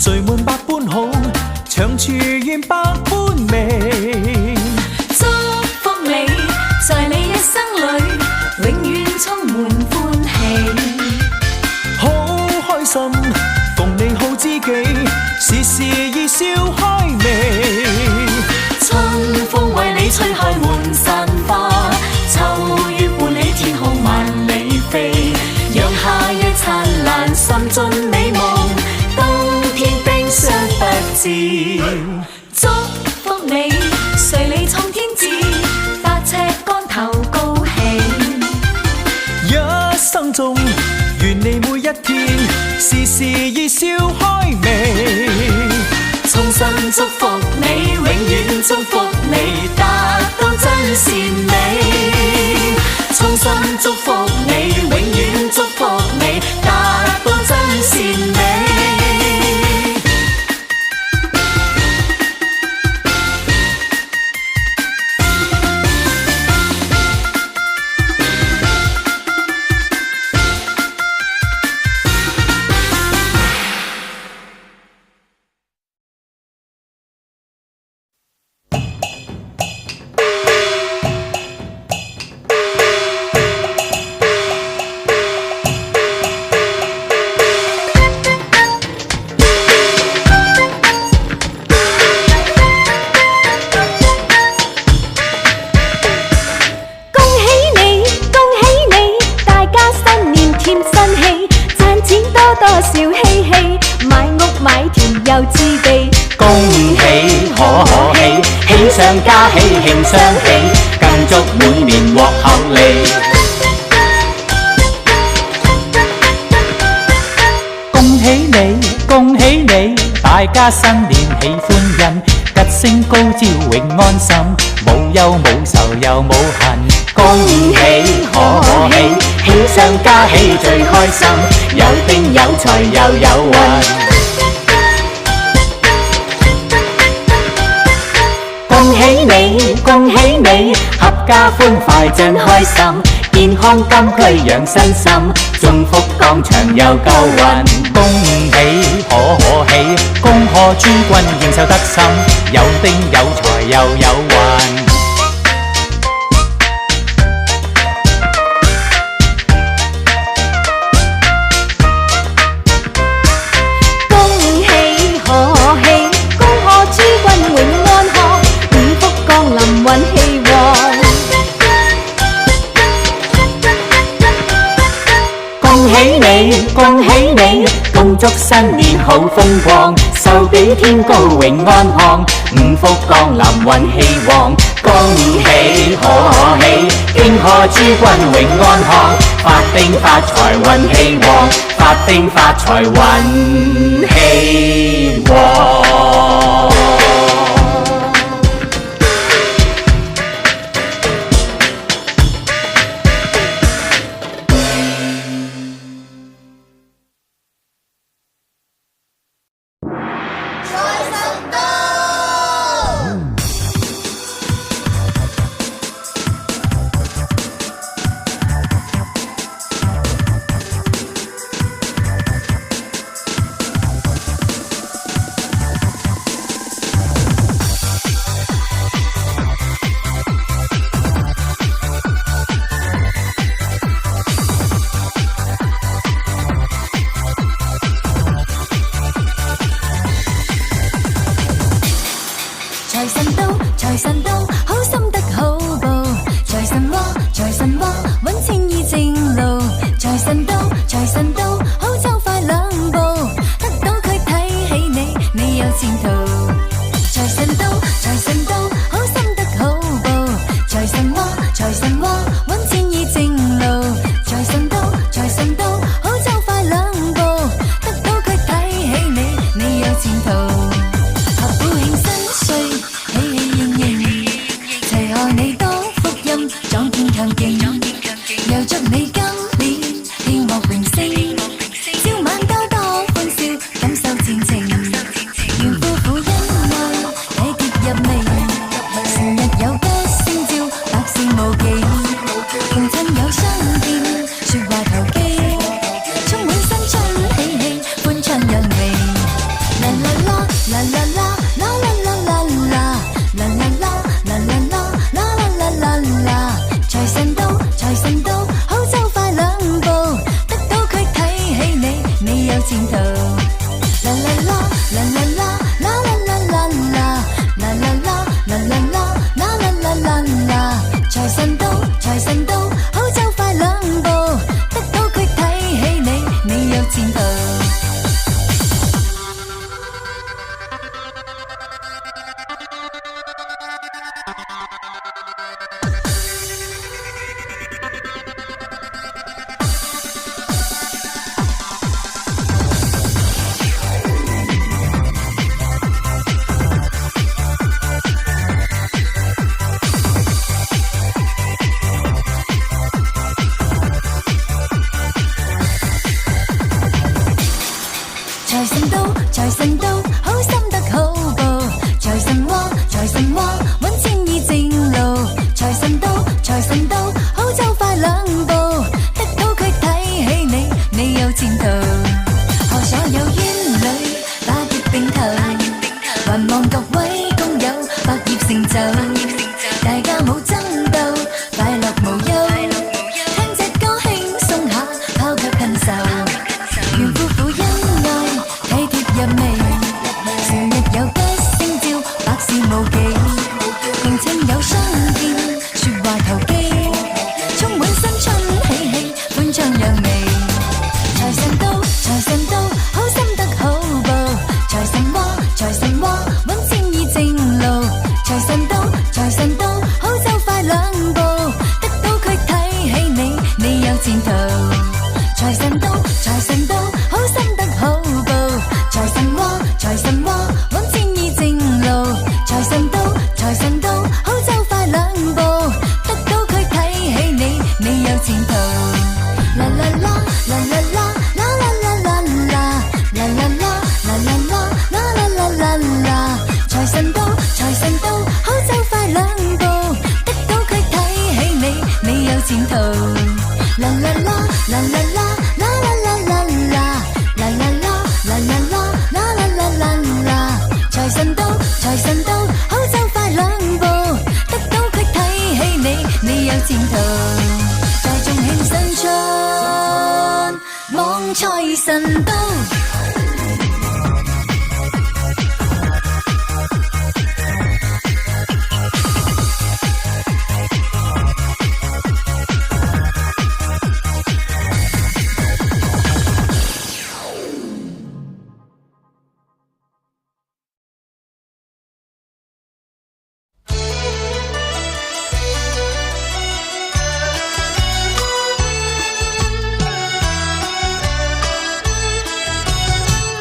聚滿百般好，長處現百般美。祝福你，在你一生裏，永遠充滿歡喜。好開心，逢你好知己，時時以笑開眉。春風為你吹開滿山花，秋月伴你天空萬里飛。讓夏日燦爛，滲進美夢，冬天冰霜不至。祝福你，隨你闖天志，8尺竿頭高興。一生中，願你每一天，時時以笑開眉。衷心祝福你，永遠祝福你，達到真善美。衷心祝福你，永遠祝福你，達到真善美。上加喜，慶雙喜，更祝每年獲厚利。恭喜你，恭喜你，大家新年喜歡欣，吉星高照永安心，冇憂冇愁又冇恨。恭喜可喜，喜上加喜最開心，有丁有財又有運。恭喜你，恭喜你，合家歡快真開心，健康金區養身心，中福廣場又夠運。恭喜可喜，恭賀諸君應受得心，有丁有財又有運。恭喜你，恭祝新年好風光，壽比天高永安康，五福降臨運氣旺。恭喜可喜，敬賀諸君永安康，發丁發財運氣旺，發丁發財運氣旺。財神到，好心得好報。財神話，財神話，揾錢易正路。財神到，財神到，好走快兩步，得到佢睇起你，你有前途。賀所有冤侶百業並頭，還望各位工友百業成就，大家冇爭鬥，快樂無憂。聽隻歌輕鬆下，拋卻恨愁。願夫婦恩愛，體貼入微，成日有吉星照，百事無忌。共親友相見，説話投機，充滿新春喜氣，歡暢揚眉。財神到，財神到，好心得好報。財神話，財神話，揾錢易正路。財神到，財神到，好走快兩步，得到佢睇起你，你有前途。財神到，財神到，好心得好報。財神話，財神話，揾錢易正路。財神到，財神到，好走快兩步，得到佢睇起你，你有前途。啦啦啦啦啦啦啦啦啦啦啦啦啦啦啦啦啦啦。財神到，財神到，好走快兩步，得到佢睇起你，你有前途。啦啦啦啦啦啦啦啦啦啦啦啦啦啦啦啦啦啦。財神到，財神到，好走快兩步，得到佢睇起你，你有前途。大眾慶新春，望財神到。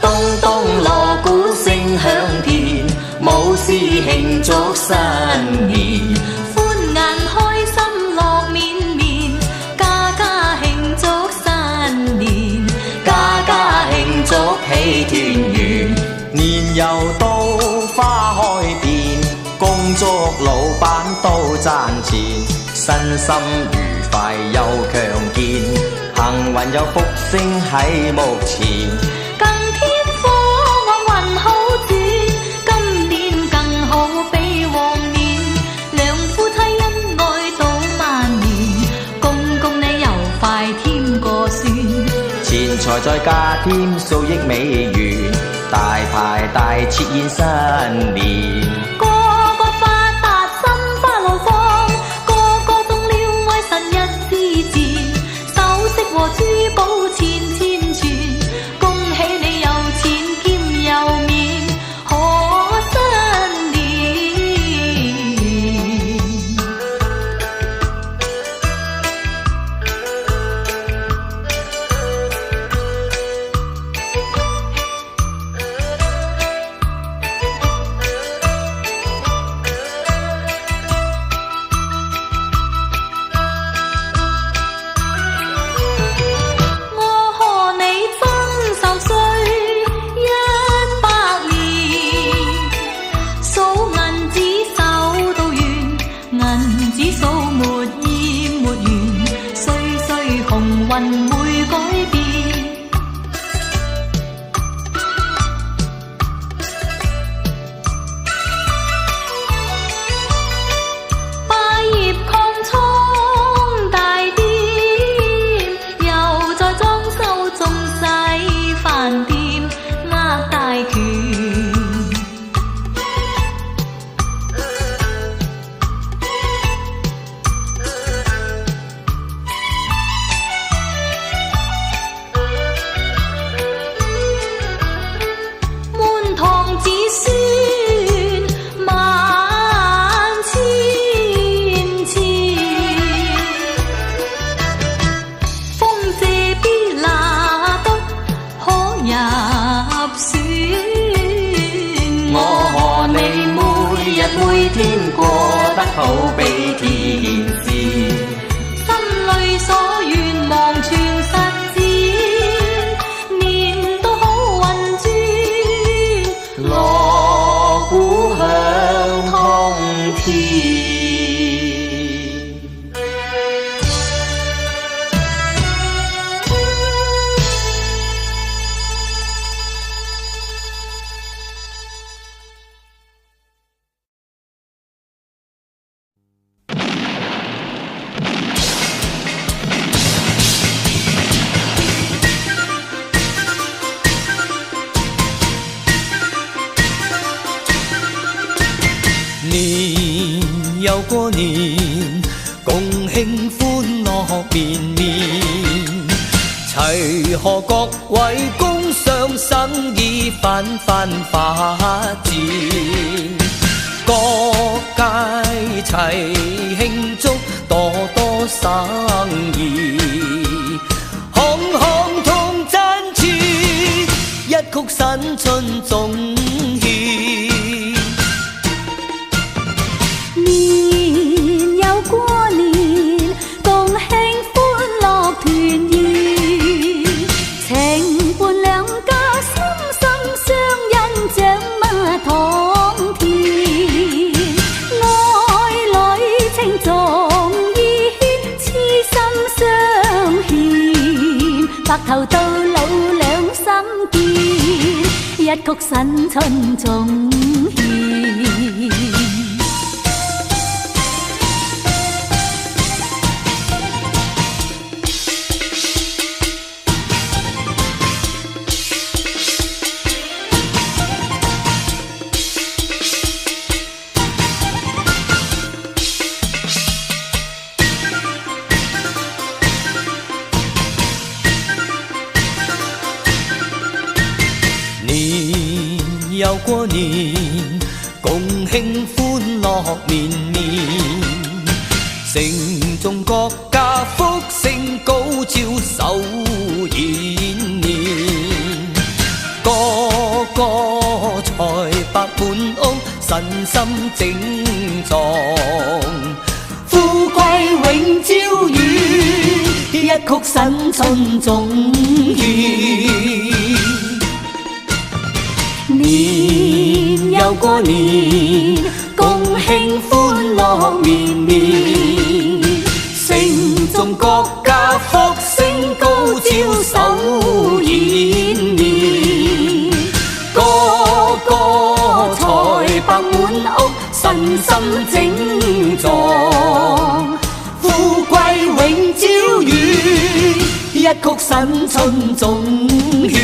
咚咚鑼鼓聲響遍，舞獅慶祝新年。歡顏開心樂綿綿，家家慶祝新年，家家慶祝喜團圓。年又到花開遍，恭祝老闆都賺錢，身心愉快又強健，幸運有福星喺目前。更添火旺運好轉，今年更好比往年，兩夫妻恩愛到萬年，公公你又快添個孫，錢財再加添數億美元，大排大設宴新年。個個發達心花怒放，個個中了愛神日之節，首飾和珠寶千千串，恭喜你有錢兼有面，賀新年。我賀你增壽歲100年，數銀紙數到完，銀紙數沒厭沒完，歲歲鴻運會改變。百業擴充大店，又再裝修中西飯店，握大權。滿堂子孫萬千千，豐謝必拿得可入選。我賀你每日每天過得好比天使，心裏所願望全實踐，年都好運轉，天。年又過年，共慶歡樂綿綿。齊賀各位工商生意紛紛發展，各界齊慶祝多多生意，行行同讚詞，一曲新春總獻。年又過年，共慶歡樂團圓，情伴兩家心心相印，長馬堂田，愛侶情重現，痴心相牽，白頭到老兩心堅，一曲新春總獻。年又過年，共慶歡樂綿綿，城中各家福星高照首延年，個個財帛滿屋，身心整壯，富貴永朝雨，一曲新春總獻。年又過年，共慶歡樂綿綿，城中各家福星高照首延年，個個財帛滿屋，身心整壯，富貴永朝雨，一曲新春總獻。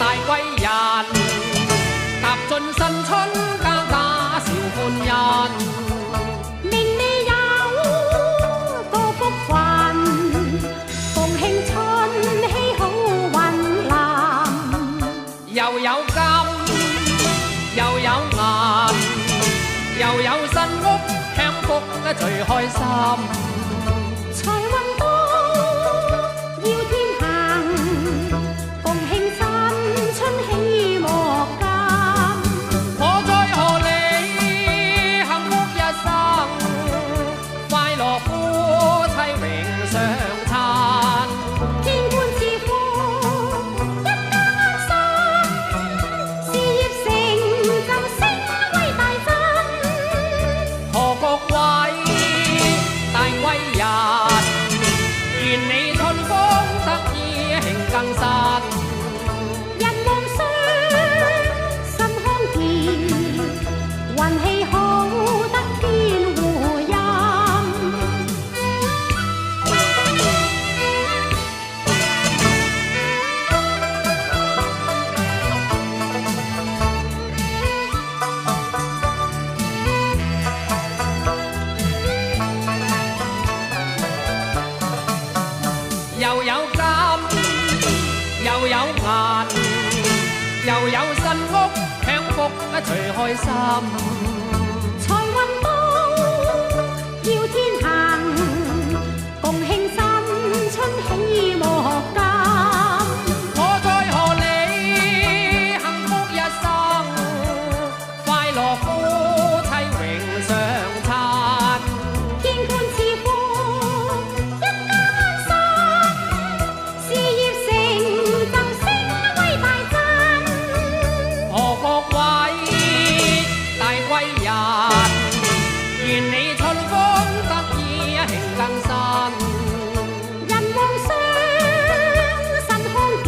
大貴人，踏進新春家家笑歡欣。年年有多福運，共慶春禧好運臨。又有金，又有銀，又有新屋享福最開心。財運多要天行，共慶新春喜莫間。我在賀你幸福一生，快樂夫妻永相親。天官賜福，一家安心，事業成就聲威大振。賀各位大貴人，願你春風得意慶更新。人望雙心康健，運氣好得天護蔭。又有金，又有銀，又有新屋享福最開心。財運多要天行，共慶新春喜莫間。我在賀你幸福一生，快樂夫妻永相親。天官賜福，一家安心，事業成就聲威大振。賀各位大貴人，願你春風得意慶更新。人望雙心康健，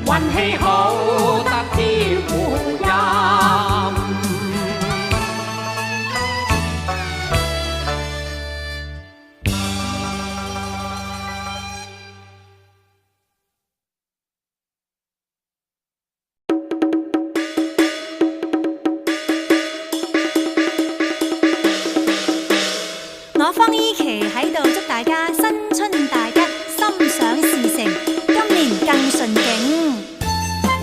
運氣好得天護蔭。我方依琪喺度祝大家新春大吉，心想事成，今年更順景。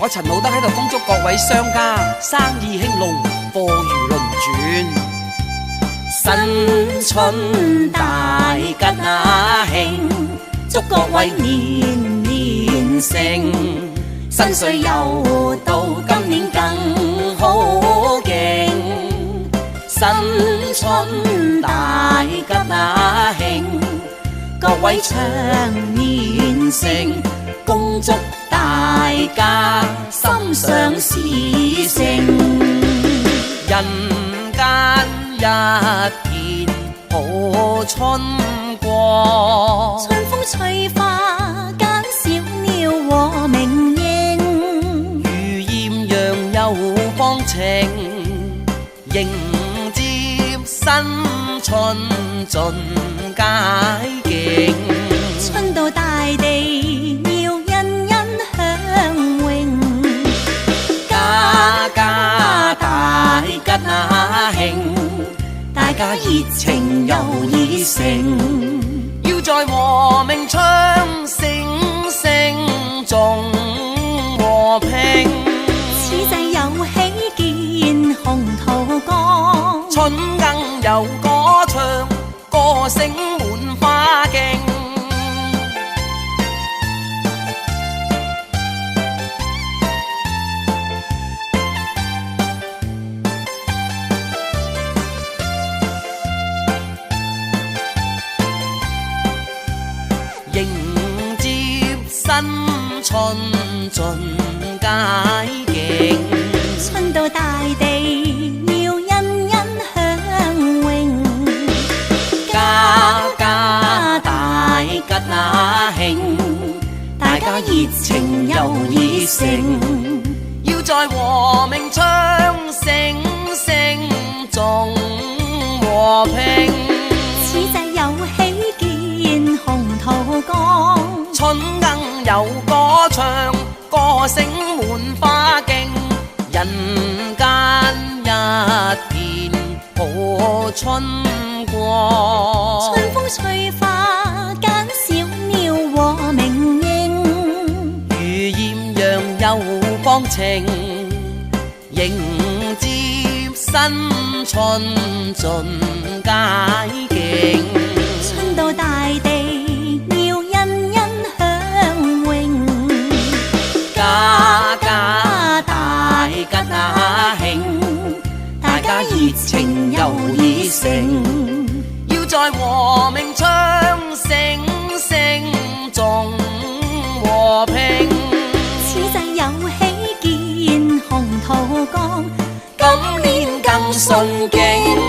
我陳老德喺度恭祝各位商家生意興隆，貨如輪轉。新春大吉啊慶，祝各位年年盛，新歲又到，今年更好勁。新春大吉啊慶，各位長年盛，恭祝大家心想事成。人間一片好春光，春風吹花間小鳥和鳴應，如豔陽又放晴，迎接新春盡佳景。春到大地要欣欣向榮，家家大吉啊慶，大家熱情又熱誠，要在和鳴唱聲聲重和平。此際有喜見鴻圖江，春更有歌唱，歌聲滿花徑。迎接新春盡佳景，春到大地要欣欣向榮，家家大吉啊慶，大家熱情又熱誠，要在和鳴唱聲聲重和平。此際有喜見鴻圖江，春更有歌唱，歌聲滿花徑，人間一片好春光。春風吹花間小鳥和鳴鷹，如豔陽又放晴，迎接新春盡佳境。春到大地要欣欣向榮，家家大吉慶，大家熱情又熱誠，要在和鳴唱聲聲重和平。此際有喜見鴻圖江，今年更順境。